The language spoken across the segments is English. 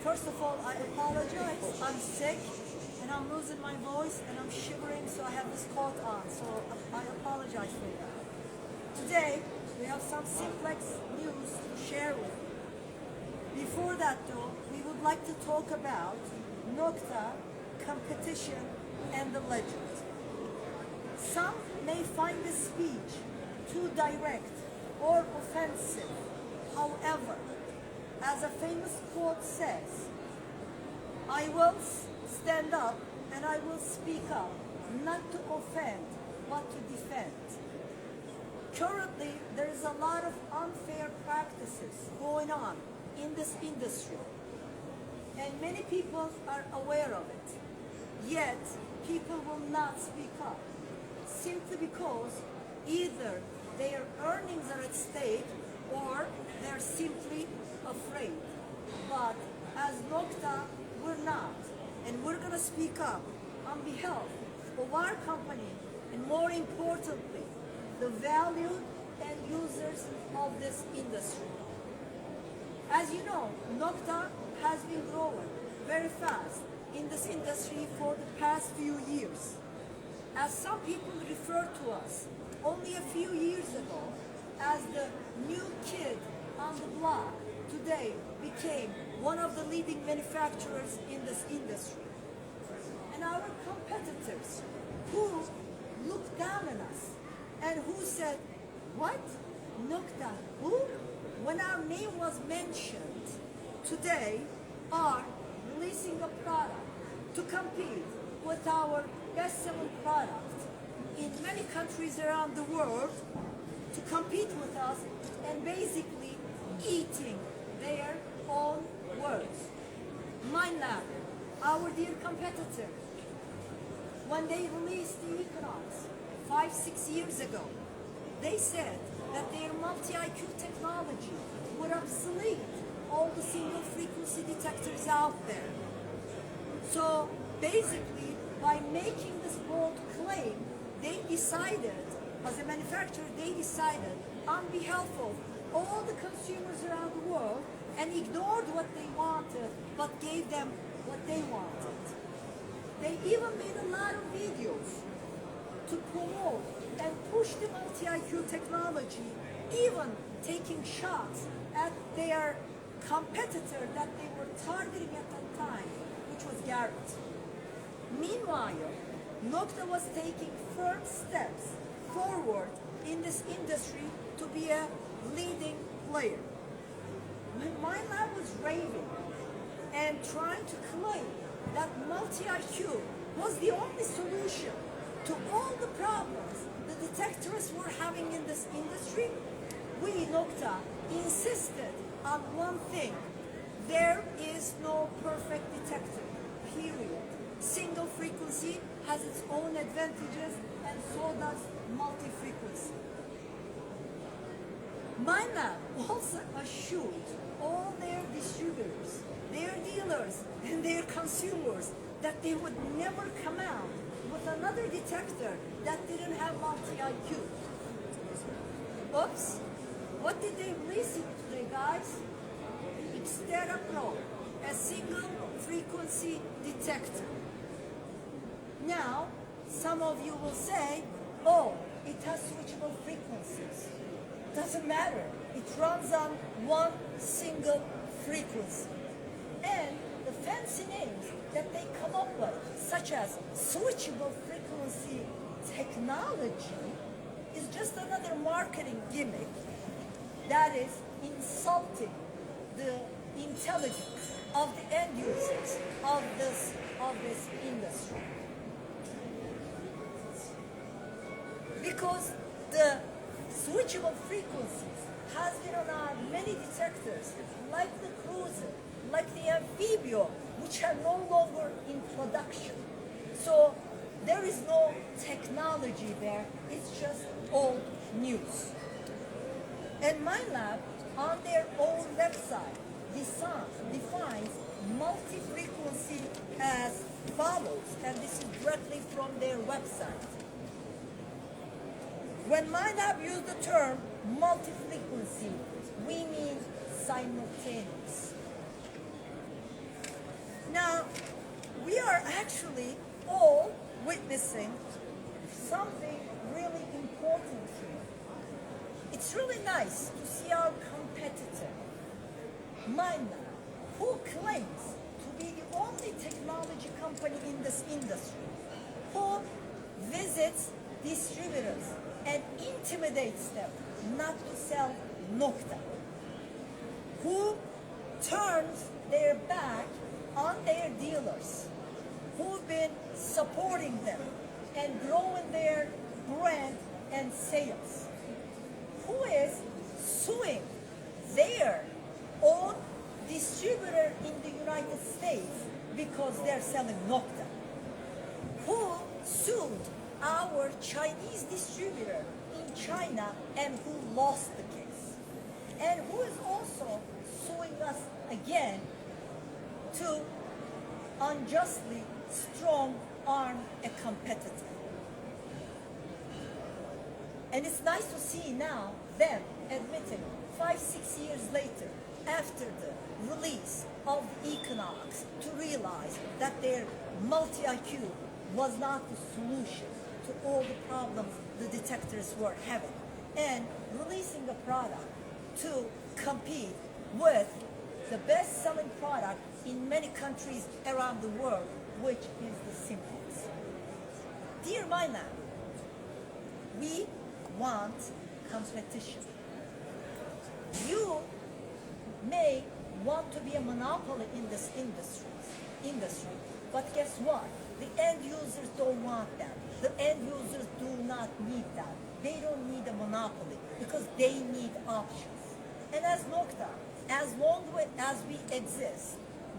First of all, I apologize. I'm sick and I'm losing my voice and I'm shivering, so I have this coat on. So I apologize for that. Today, we have some simplex news to share with you. Before that though, we would like to talk about Nokta, competition, and the legend. Some may find this speech too direct or offensive. However, as a famous quote says, I will stand up and I will speak up, not to offend, but to defend. Currently, there is a lot of unfair practices going on in this industry, and many people are aware of it. Yet, people will not speak up, simply because either their earnings are at stake or they're simply afraid. But as Nokta, we're not, and we're gonna speak up on behalf of our company, and more importantly, the valued end users of this industry. As you know, Nokta has been growing very fast in this industry for the past few years. As some people refer to us only a few years ago as the new kid on the block, today became one of the leading manufacturers in this industry. And our competitors who looked down on us and who said, what? Nokta, who? When our name was mentioned, today are releasing a product to compete with our best-selling product in many countries around the world, to compete with us and basically eating their own words. MindLab, our dear competitor, when they released the Equinox 5-6 years ago, they said that their multi-IQ technology would obsolete all the single frequency detectors out there. So basically, by making this bold claim, they decided, as a manufacturer, they decided on behalf of all the consumers around the world and ignored what they wanted, but gave them what they wanted. They even made a lot of videos to promote and push the multi-IQ technology, even taking shots at their competitor that they were targeting at that time, which was Garrett. Meanwhile, Nokta was taking firm steps forward in this industry to be a leading player. When MindLab was raving and trying to claim that multi-IQ was the only solution to all the problems the detectorists were having in this industry, we, Nokta, insisted on one thing: there is no perfect detector, period. Single frequency has its own advantages, and so does multi-frequency. MindLab also assured all their distributors, their dealers, and their consumers that they would never come out with another detector that didn't have multi-IQ. Oops, what did they release today, guys? Xterra Pro, a single frequency detector. Now, some of you will say, oh, it has switchable frequencies. Doesn't matter. It runs on one single frequency. And the fancy names that they come up with, such as switchable frequency technology, is just another marketing gimmick that is insulting the intelligence of the end users of this industry. Because the switchable frequencies has been on many detectors, like the Cruiser, like the Amphibio, which are no longer in production. So there is no technology there, it's just old news. And MindLab, on their own website, defines multi-frequency as follows, and this is directly from their website. When MindLab used the term multi-frequency, we mean simultaneous. are actually all witnessing something really important here. It's really nice to see our competitor, Mina, who claims to be the only technology company in this industry, who visits distributors and intimidates them not to sell Nokta, who turns their back on their dealers, who've been supporting them and growing their brand and sales, who is suing their own distributor in the United States because they're selling Nokta, who sued our Chinese distributor in China and who lost the case, and who is also suing us again to unjustly strong arm a competitor. And it's nice to see now them admitting 5-6 years later, after the release of economics, to realize that their multi-IQ was not the solution to all the problems the detectors were having, and releasing a product to compete with the best-selling product in many countries around the world, which is the Simplex. Dear Mina, we want competition. You may want to be a monopoly in this industry, but guess what? The end users don't want that. The end users do not need that. They don't need a monopoly because they need options. And as Nokta, as long as we exist,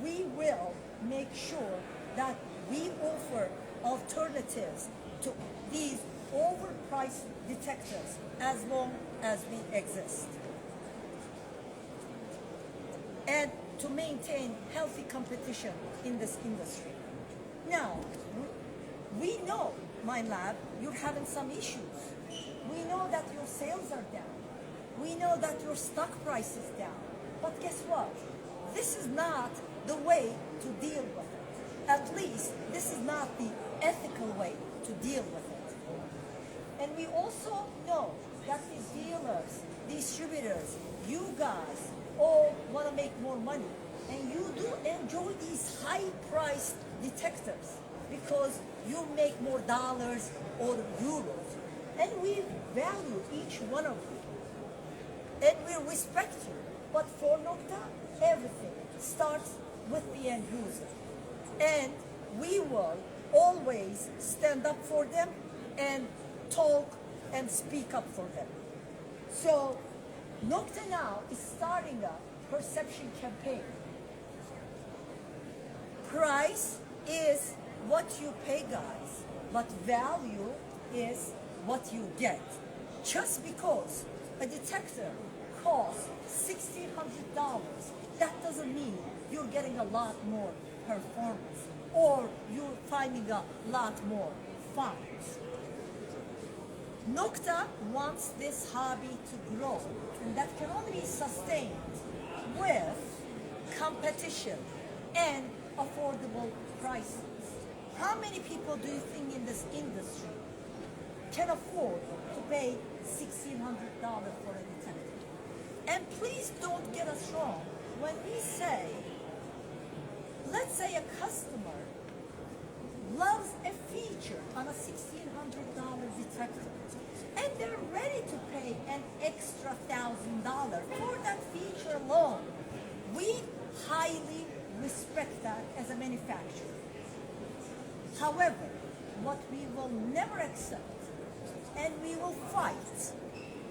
we will make sure that we offer alternatives to these overpriced detectors as long as we exist. And to maintain healthy competition in this industry. Now, we know, my lab, you're having some issues. We know that your sales are down. We know that your stock price is down. But guess what? This is not the way to deal with it. At least this is not the ethical way to deal with it. And we also know that these dealers, distributors, you guys all want to make more money. And you do enjoy these high-priced detectors because you make more dollars or euros. And we value each one of you. And we respect you. But for Nokta, everything starts with the end user. And we will always stand up for them and talk and speak up for them. So Nokta now is starting a perception campaign. Price is what you pay, guys, but value is what you get. Just because a detector costs $1,600, that doesn't mean you're getting a lot more performance or you're finding a lot more fun. Nokta wants this hobby to grow, and that can only be sustained with competition and affordable prices. How many people do you think in this industry can afford to pay $1,600 for a detector? And please don't get us wrong. When we say, let's say a customer loves a feature on a $1,600 detector, and they're ready to pay an extra $1,000 for that feature alone, we highly respect that as a manufacturer. However, what we will never accept and we will fight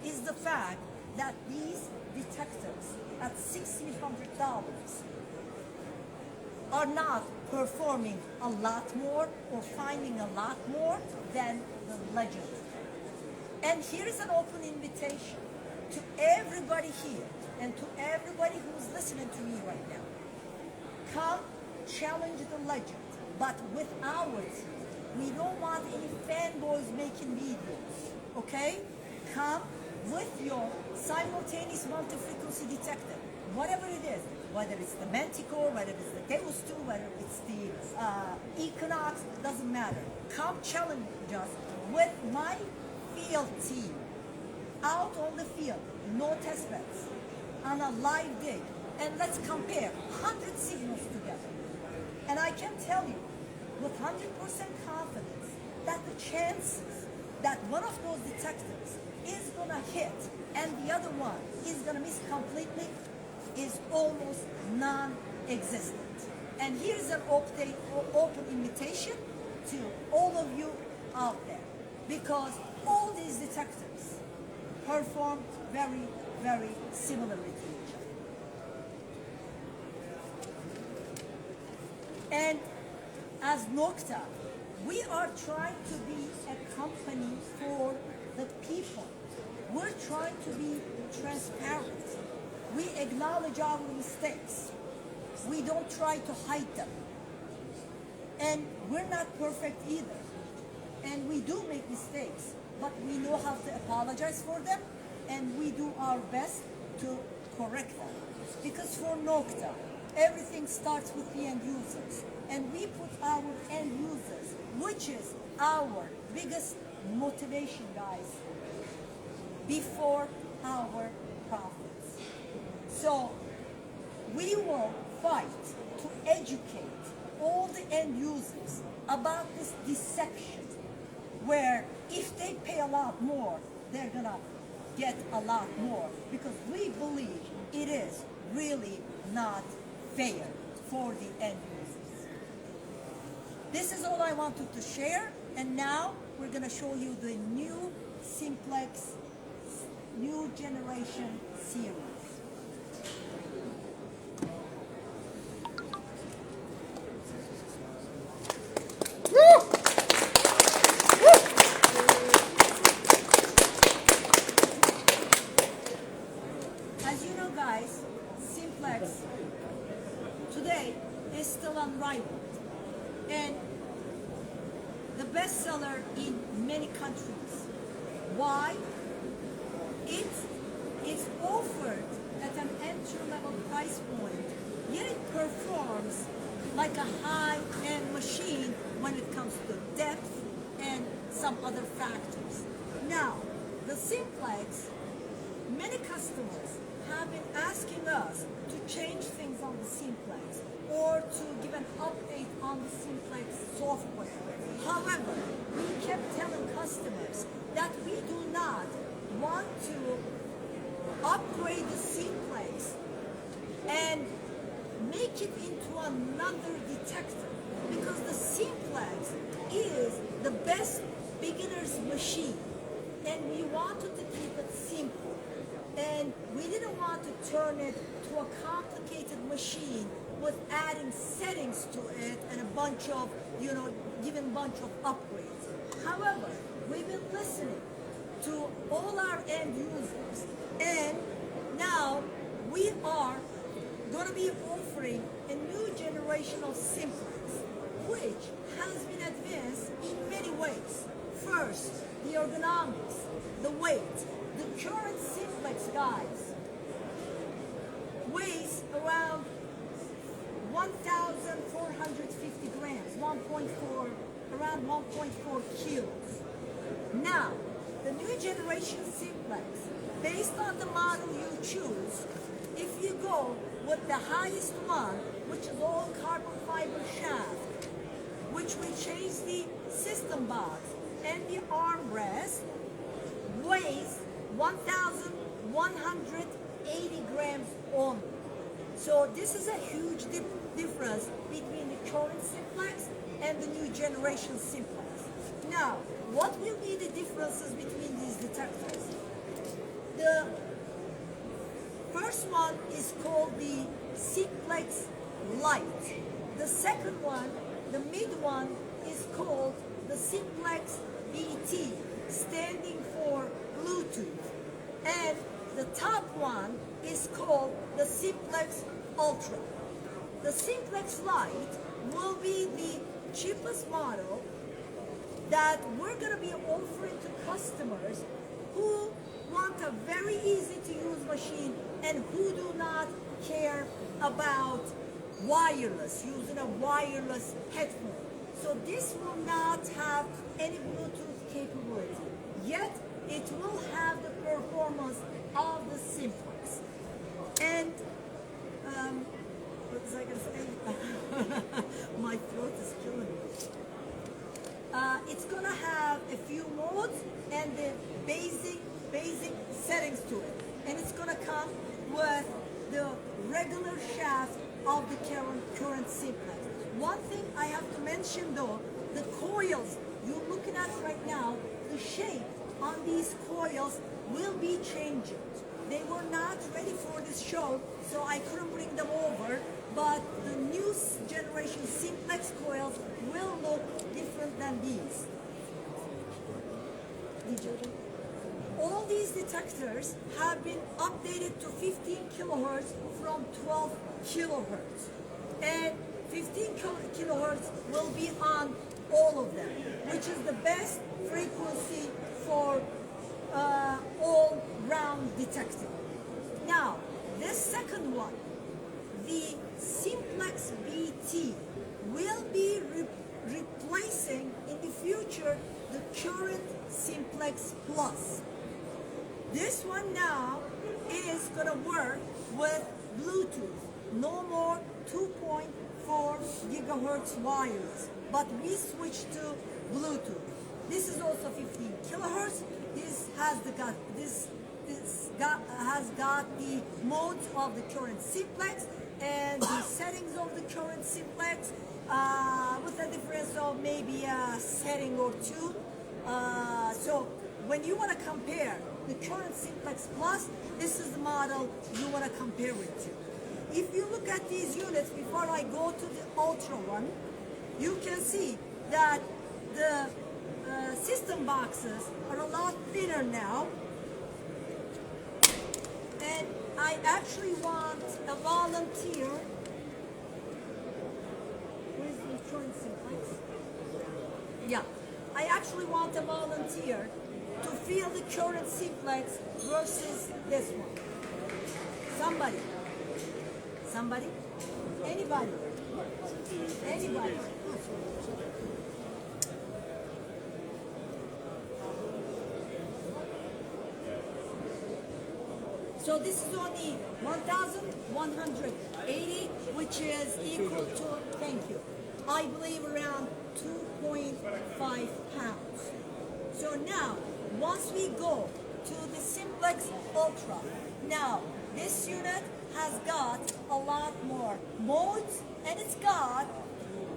is the fact that these detectors at $1,600 are not performing a lot more or finding a lot more than the Legend. And here is an open invitation to everybody here and to everybody who's listening to me right now. Come challenge the Legend, but with our team. We don't want any fanboys making videos, okay? Come with your simultaneous multi-frequency detector whatever it is, whether it's the Manticore, whether it's the Deus 2, whether it's the Equinox, doesn't matter. Come challenge us with my field team out on the field, no test beds, on a live dig, and let's compare 100 signals together. And I can tell you with 100% confidence that the chances that one of those detectors is gonna hit and the other one is gonna miss completely is almost non-existent. And here's an open invitation to all of you out there, because all these detectors perform very, very similarly to each other. And as Nokta, we are trying to be a company for the people. We're trying to be transparent. We acknowledge our mistakes. We don't try to hide them. And we're not perfect either. And we do make mistakes, but we know how to apologize for them, and we do our best to correct them. Because for Nokta, everything starts with the end users. And we put our end users, which is our biggest motivation, guys, before our profits. So we will fight to educate all the end users about this deception, where if they pay a lot more, they're gonna get a lot more, because we believe it is really not fair for the end users. This is all I wanted to share, and now we're gonna show you the new Simplex new generation series. As you know, guys, Simplex today is still unrivaled and the bestseller in many countries. Why? It is offered at an entry-level price point, yet it performs like a high-end machine when it comes to depth and some other factors. Now, the Simplex, many customers have been asking us to change things on the Simplex or to give an update on the Simplex software. However, we kept telling customers that we do not want to upgrade the Simplex and make it into another detector, because the Simplex is the best beginner's machine, and we wanted to keep it simple, and we didn't want to turn it to a complicated machine with adding settings to it and a bunch of, giving a bunch of upgrades. However, we've been listening to all our end users, and now we are going to be offering a new generation of Simplex, which has been advanced in many ways. First, the ergonomics, the weight. The current Simplex, guys, weighs around 1,450 grams, around 1.4 kilos. Now, the new generation Simplex, based on the model you choose, if you go with the highest one, which is all carbon fiber shaft, which we change the system box and the armrest, weighs 1,180 grams only. So this is a huge difference between the current Simplex and the new generation Simplex. Now, what will be the differences between these detectors? The first one is called the Simplex Lite. The second one, the mid one, is called the Simplex BT, standing for Bluetooth. And the top one is called the Simplex Ultra. The Simplex Lite will be the cheapest model that we're going to be offering to customers who want a very easy to use machine and who do not about wireless, using a wireless headphone. So this will not have any Bluetooth capability, yet it will have the performance of the Simplex. And what was I going to say? My throat is killing me. It's gonna have a few modes and the basic settings to it, and it's gonna come with the regular shaft of the current Simplex. One thing I have to mention though, the coils you're looking at right now, the shape on these coils will be changing. They were not ready for this show, so I couldn't bring them over, but the new generation Simplex coils will look different than these. All these detectors have been updated to 15 kilohertz from 12 kilohertz. And 15 kilohertz will be on all of them, which is the best frequency for all-round detecting. Now, this second one, the Simplex BT, will be replacing in the future the current Simplex Plus. This one now is going to work with Bluetooth, no more 2.4 gigahertz wireless, but we switched to Bluetooth. This is also 15 kilohertz. This has got the modes of the current Simplex and the settings of the current Simplex, with a difference of maybe a setting or two. So when you want to compare the current Simplex Plus, this is the model you want to compare it to. If you look at these units, before I go to the Ultra one, you can see that the system boxes are a lot thinner now. And I actually want a volunteer. Where's the current Simplex? Yeah. I actually want a volunteer to feel the current Simplex versus this one. Somebody? Somebody? Anybody? Anybody? So this is only 1,180, which is equal to, thank you, I believe around 2.5 pounds. So now, once we go to the Simplex Ultra, now this unit has got a lot more modes, and it's got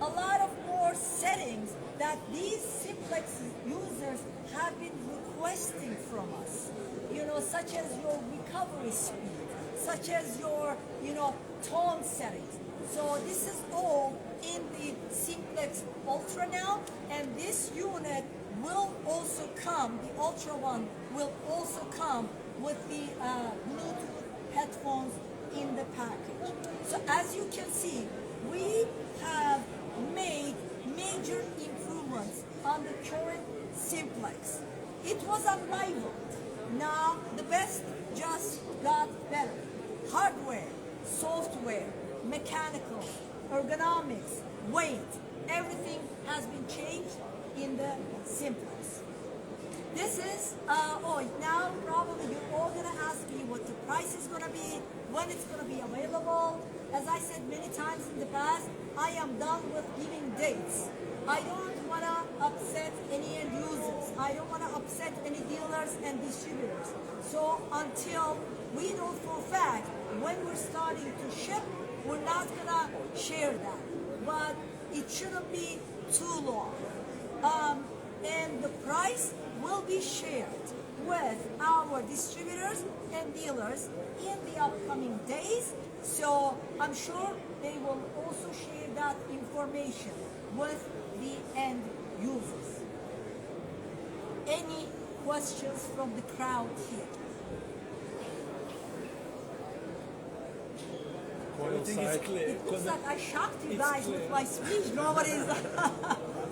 a lot of more settings that these Simplex users have been requesting from us. You know, such as your recovery speed, such as your, tone settings. So this is all in the Simplex Ultra now, and this unit will also come, the Ultra one will also come with the Bluetooth headphones in the package. So as you can see, we have made major improvements on the current Simplex. It was unrivaled. Now the best just got better. Hardware, software, mechanical, ergonomics, weight, everything has been changed in the Simplex. This is, now probably you're all gonna ask me what the price is gonna be, when it's gonna be available. As I said many times in the past, I am done with giving dates. I don't want to upset any end users. I don't want to upset any dealers and distributors. So until we know for a fact when we're starting to ship, we're not going to share that. But it shouldn't be too long. And the price will be shared with our distributors and dealers in the upcoming days. So I'm sure they will also share that information with the end users. Any questions from the crowd here? It looks like I shocked you guys with my speech. Nobody's.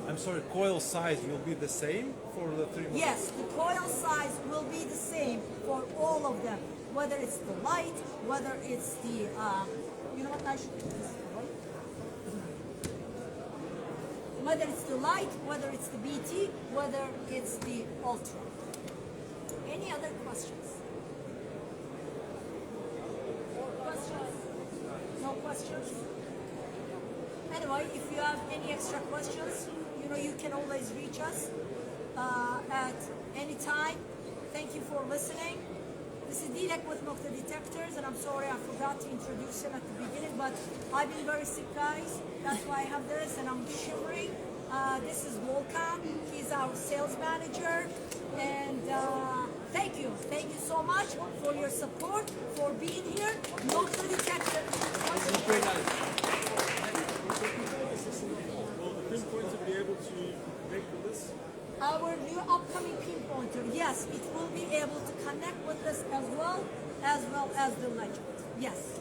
I'm sorry, coil size will be the same for the three models? Yes, the coil size will be the same for all of them. Whether it's the light, whether it's the I should destroy. Whether it's the light, whether it's the BT, whether it's the Ultra. Any other questions? Questions? No questions? Anyway, if you have any extra questions, you can always reach us at any time. Thank you for listening. This is Dilek with Nokta Detectors, and I'm sorry I forgot to introduce him at the beginning, but I've been very sick, guys. That's why I have this, and I'm shivering. This is Volkan. He's our sales manager, and thank you so much for your support, for being here. Nokta Detectors. Very nice. Will the pinpoint to be able to make the list? Our new upcoming pinpointer, yes, it will be able to connect with this as well as the legend. Yes.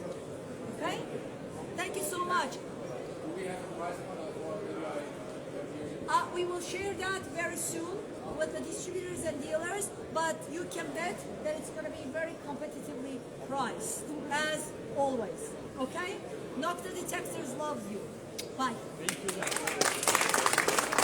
Okay? Thank you so much. We will share that very soon with the distributors and dealers, but you can bet that it's going to be very competitively priced, as always. Okay? Nokta Detectors loves you. Bye. Thank you.